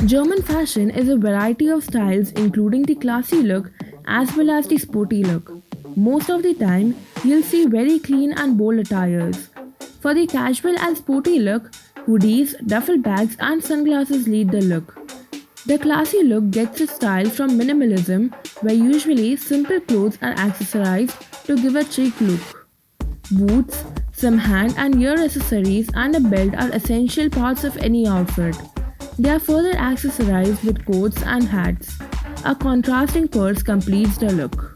German fashion is a variety of styles including the classy look as well as the sporty look. Most of the time, you'll see very clean and bold attires. For the casual and sporty look, hoodies, duffel bags, and sunglasses lead the look. The classy look gets its style from minimalism, where usually simple clothes are accessorized to give a chic look. Boots, some hand and ear accessories, and a belt are essential parts of any outfit. They are further accessorized with coats and hats. A contrasting purse completes the look.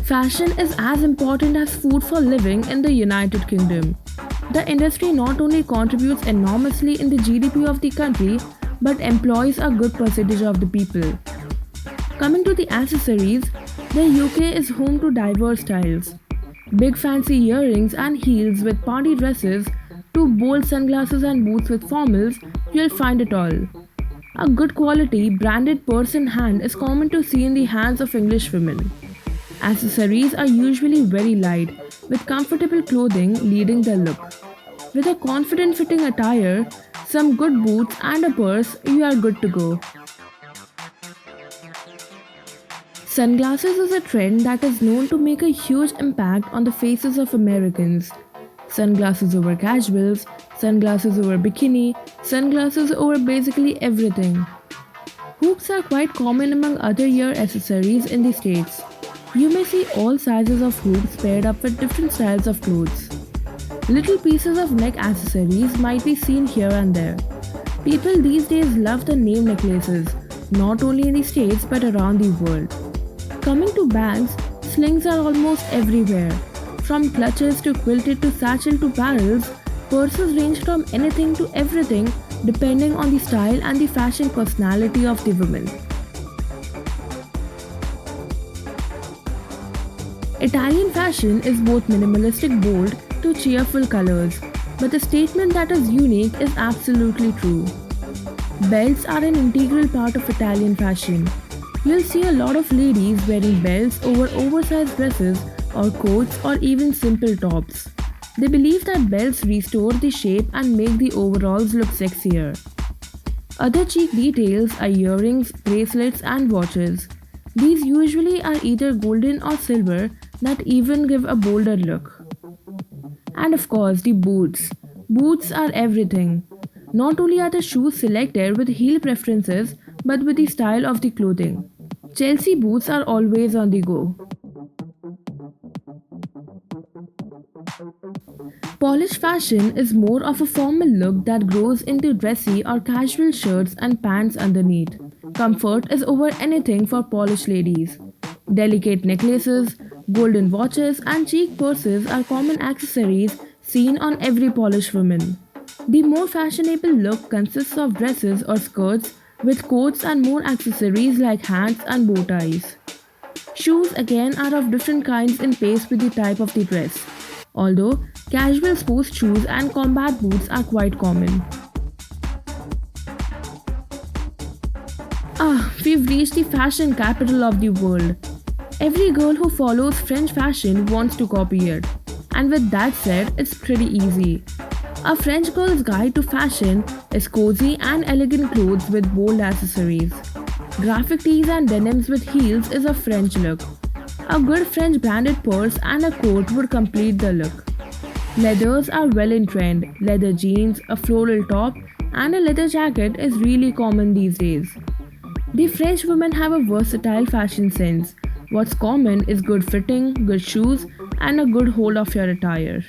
Fashion is as important as food for living in the United Kingdom. The industry not only contributes enormously in the GDP of the country but employs a good percentage of the people. Coming to the accessories, the UK is home to diverse styles. Big fancy earrings and heels with party dresses to bold sunglasses and boots with formals, you'll find it all. A good quality branded purse in hand is common to see in the hands of English women. Accessories are usually very light, with comfortable clothing leading the look. With a confident fitting attire, some good boots and a purse, you are good to go. Sunglasses is a trend that is known to make a huge impact on the faces of Americans. Sunglasses over casuals, sunglasses over bikini, sunglasses over basically everything. Hoops are quite common among other ear accessories in the States. You may see all sizes of hoops paired up with different styles of clothes. Little pieces of neck accessories might be seen here and there. People these days love the name necklaces, not only in the States but around the world. Coming to bags, slings are almost everywhere. From clutches to quilted to satchel to barrels, purses range from anything to everything depending on the style and the fashion personality of the woman. Italian fashion is both minimalistic bold to cheerful colors, but the statement that is unique is absolutely true. Belts are an integral part of Italian fashion. You'll see a lot of ladies wearing belts over oversized dresses or coats or even simple tops. They believe that belts restore the shape and make the overalls look sexier. Other chic details are earrings, bracelets, and watches. These usually are either golden or silver that even give a bolder look. And of course, the boots. Boots are everything. Not only are the shoes selected with heel preferences, but with the style of the clothing. Chelsea boots are always on the go. Polished fashion is more of a formal look that grows into dressy or casual shirts and pants underneath. Comfort is over anything for polished ladies. Delicate necklaces, golden watches, and cheap purses are common accessories seen on every polished woman. The more fashionable look consists of dresses or skirts with coats and more accessories like hats and bow ties. Shoes again are of different kinds in pace with the type of the dress, although casual sports shoes and combat boots are quite common. We've reached the fashion capital of the world. Every girl who follows French fashion wants to copy it. And with that said, it's pretty easy. A French girl's guide to fashion is cozy and elegant clothes with bold accessories. Graphic tees and denims with heels is a French look. A good French branded purse and a coat would complete the look. Leathers are well in trend. Leather jeans, a floral top, and a leather jacket is really common these days. The French women have a versatile fashion sense. What's common is good fitting, good shoes, and a good hold of your attire.